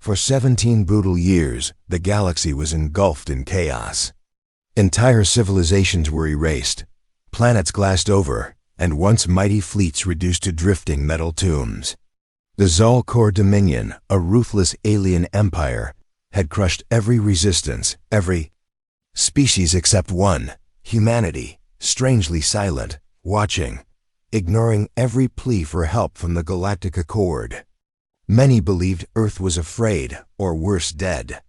For 17 brutal years, the galaxy was engulfed in chaos. Entire civilizations were erased, planets glassed over, and once mighty fleets reduced to drifting metal tombs. The Zalkor Dominion, a ruthless alien empire, had crushed every resistance, every species except one, humanity, strangely silent, watching, ignoring every plea for help from the Galactic Accord. Many believed Earth was afraid, or worse, dead.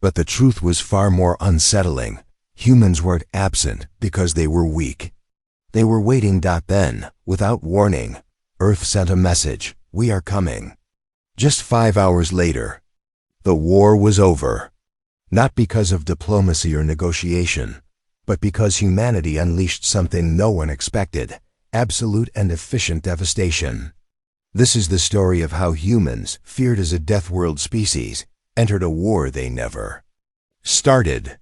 But the truth was far more unsettling. Humans weren't absent because they were weak. They were waiting. Then, without warning, Earth sent a message: "We are coming." Just 5 hours later, the war was over. Not because of diplomacy or negotiation, but because humanity unleashed something no one expected: absolute and efficient devastation. This is the story of how humans, feared as a death world species, entered a war they never started,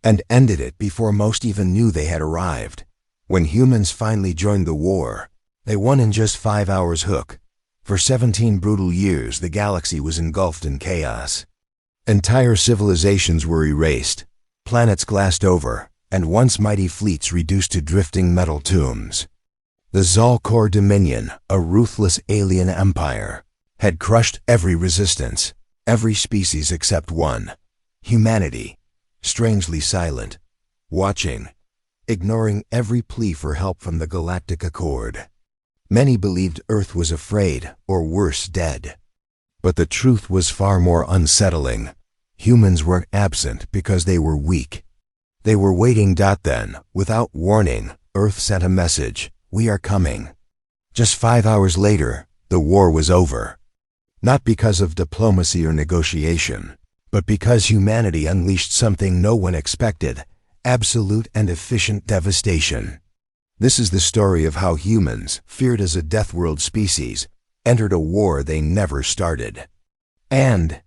and ended it before most even knew they had arrived. When humans finally joined the war, they won in just 5 hours. For 17 brutal years, the galaxy was engulfed in chaos. Entire civilizations were erased, planets glassed over, and once mighty fleets reduced to drifting metal tombs. The Zalkor Dominion, a ruthless alien empire, had crushed every resistance, every species except one, humanity, strangely silent, watching, ignoring every plea for help from the Galactic Accord. Many believed Earth was afraid, or worse, dead. But the truth was far more unsettling. Humans weren't absent because they were weak. They were waiting. Then, without warning, Earth sent a message: "We are coming." Just 5 hours later, the war was over. Not because of diplomacy or negotiation, but because humanity unleashed something no one expected: absolute and efficient devastation. This is the story of how humans, feared as a death world species, entered a war they never started, and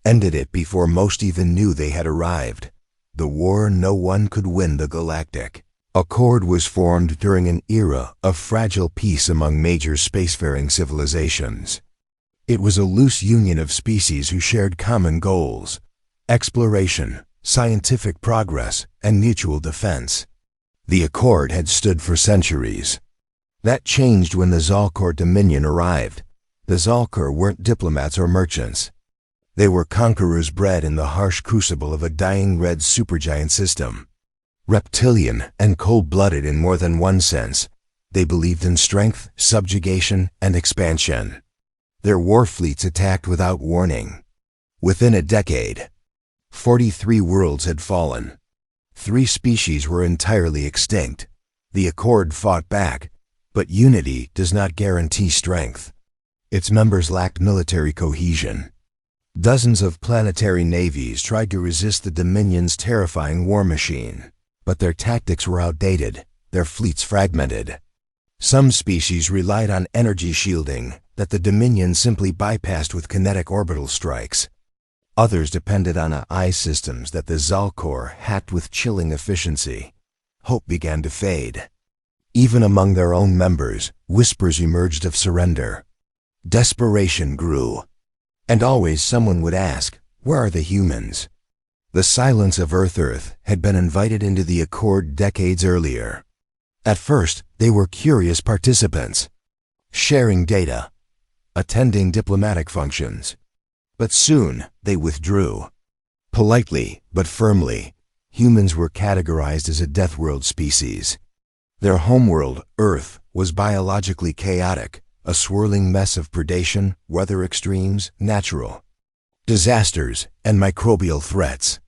ended it before most even knew they had arrived. The war no one could win. The Galactic Accord was formed during an era of fragile peace among major spacefaring civilizations. It was a loose union of species who shared common goals: exploration, scientific progress, and mutual defense. The Accord had stood for centuries. That changed when the Zalkor Dominion arrived. The Zalkor weren't diplomats or merchants. They were conquerors bred in the harsh crucible of a dying red supergiant system. Reptilian and cold-blooded in more than one sense, they believed in strength, subjugation, and expansion. Their war fleets attacked without warning. Within a decade, 43 worlds had fallen. 3 species were entirely extinct. The Accord fought back, but unity does not guarantee strength. Its members lacked military cohesion. Dozens of planetary navies tried to resist the Dominion's terrifying war machine, but their tactics were outdated, their fleets fragmented. Some species relied on energy shielding that the Dominion simply bypassed with kinetic orbital strikes. Others depended on AI systems that the Zalkor hacked with chilling efficiency. Hope began to fade. Even among their own members, whispers emerged of surrender. Desperation grew. And always someone would ask, where are the humans? The silence of Earth had been invited into the Accord decades earlier. At first, they were curious participants, sharing data, attending diplomatic functions. But soon, they withdrew. Politely, but firmly, humans were categorized as a death world species. Their homeworld, Earth, was biologically chaotic, a swirling mess of predation, weather extremes, natural disasters, and microbial threats.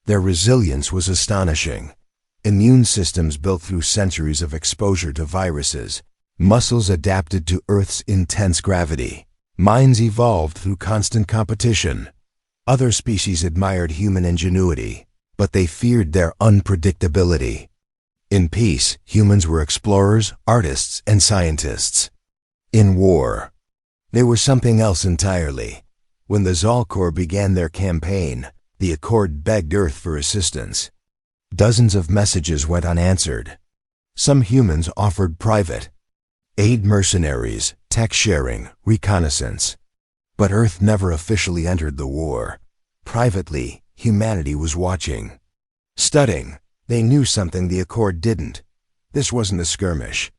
Their resilience was astonishing. Immune systems built through centuries of exposure to viruses, muscles adapted to Earth's intense gravity, minds evolved through constant competition. Other species admired human ingenuity, but they feared their unpredictability. In peace, humans were explorers, artists, and scientists. In war, they were something else entirely. When the Zalkor began their campaign, the Accord begged Earth for assistance. Dozens of messages went unanswered. Some humans offered private aid, mercenaries, tech sharing, reconnaissance. But Earth never officially entered the war. Privately, humanity was watching. Studying, they knew something the Accord didn't. This wasn't a skirmish.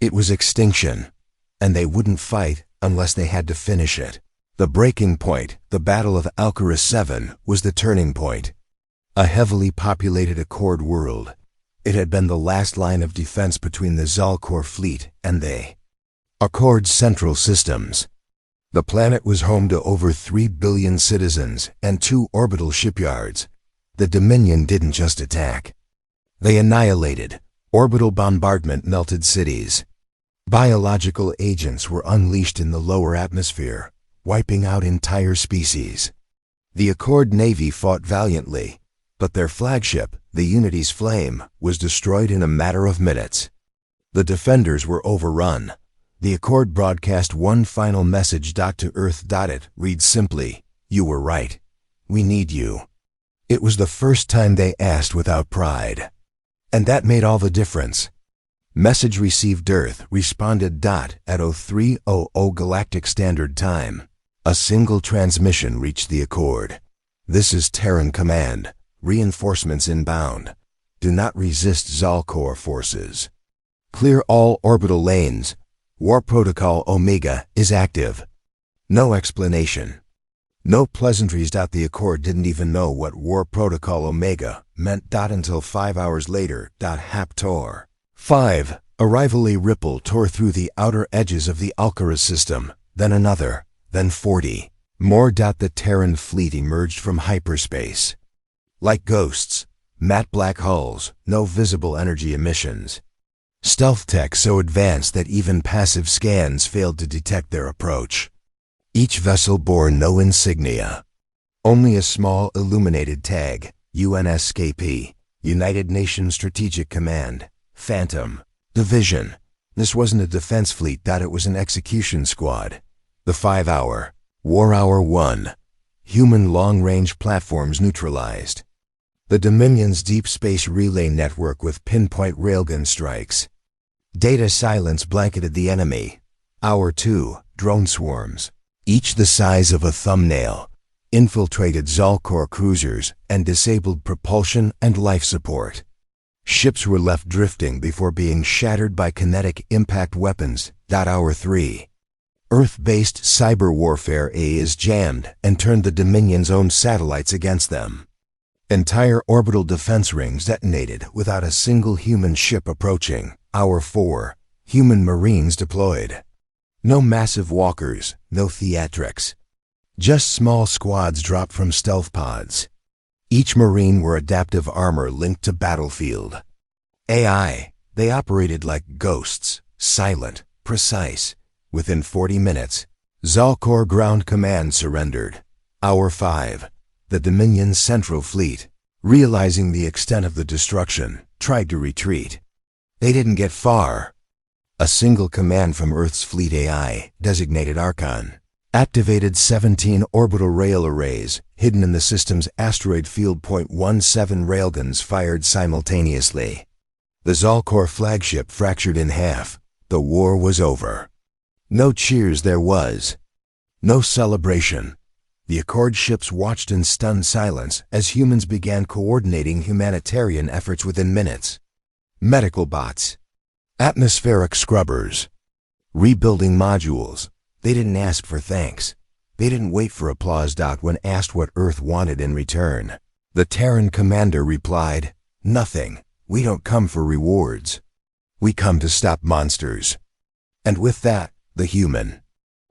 It was extinction, and they wouldn't fight unless they had to finish it. The breaking point, the Battle of Alcaraz 7, was the turning point. A heavily populated Accord world. It had been the last line of defense between the Zalcor fleet and they. Accord's central systems. The planet was home to over 3 billion citizens and 2 orbital shipyards. The Dominion didn't just attack. They annihilated. Orbital bombardment melted cities. Biological agents were unleashed in the lower atmosphere, wiping out entire species. The Accord Navy fought valiantly, but their flagship, the Unity's Flame, was destroyed in a matter of minutes. The defenders were overrun. The Accord broadcast one final message to Earth. It reads simply, "You were right. We need you." It was the first time they asked without pride. And that made all the difference. Message received. Earth responded. At 0300 Galactic Standard Time. A single transmission reached the Accord. "This is Terran Command. Reinforcements inbound. Do not resist Zalcor forces. Clear all orbital lanes. War Protocol Omega is active." No explanation. No pleasantries. The Accord didn't even know what War Protocol Omega meant. Until 5 hours later. Haptor 5. A rivalry ripple tore through the outer edges of the Alcaraz system, then another, then 40 more. The Terran fleet emerged from hyperspace. Like ghosts, matte black hulls, no visible energy emissions. Stealth tech so advanced that even passive scans failed to detect their approach. Each vessel bore no insignia. Only a small illuminated tag, UNSCP, United Nations Strategic Command, Phantom, Division. This wasn't a defense fleet. It was an execution squad. The 5-hour, War Hour 1. Human long-range platforms neutralized. The Dominion's deep space relay network with pinpoint railgun strikes. Data silence blanketed the enemy. Hour 2, drone swarms, each the size of a thumbnail, infiltrated Zalcor cruisers and disabled propulsion and life support. Ships were left drifting before being shattered by kinetic impact weapons. Hour 3. Earth-based cyber warfare is jammed and turned the Dominion's own satellites against them. Entire orbital defense rings detonated without a single human ship approaching. Hour 4. Human Marines deployed. No massive walkers, no theatrics. Just small squads dropped from stealth pods. Each Marine wore adaptive armor linked to battlefield. AI, they operated like ghosts, silent, precise. Within 40 minutes, Zalcor Ground Command surrendered. Hour 5. The Dominion's Central Fleet, realizing the extent of the destruction, tried to retreat. They didn't get far. A single command from Earth's fleet AI, designated Archon, activated 17 orbital rail arrays hidden in the system's asteroid field. 17 railguns fired simultaneously. The Zalcor flagship fractured in half. The war was over. No cheers there was. No celebration. The Accord ships watched in stunned silence as humans began coordinating humanitarian efforts within minutes. Medical bots. Atmospheric scrubbers. Rebuilding modules. They didn't ask for thanks. They didn't wait for applause. When asked what Earth wanted in return, the Terran commander replied, "Nothing. We don't come for rewards. We come to stop monsters." And with that, the human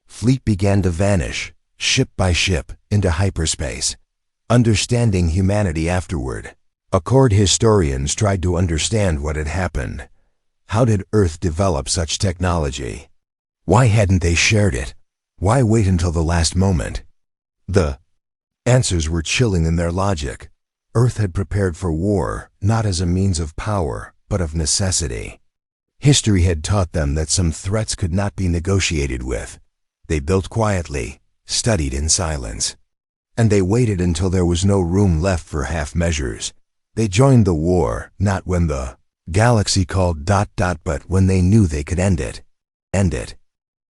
fleet began to vanish, ship by ship, into hyperspace. Understanding humanity afterward. Accord historians tried to understand what had happened. How did Earth develop such technology? Why hadn't they shared it? Why wait until the last moment? The answers were chilling in their logic. Earth had prepared for war, not as a means of power, but of necessity. History had taught them that some threats could not be negotiated with. They built quietly, studied in silence. And they waited until there was no room left for half measures. They joined the war, not when the galaxy called, but when they knew they could end it. End it.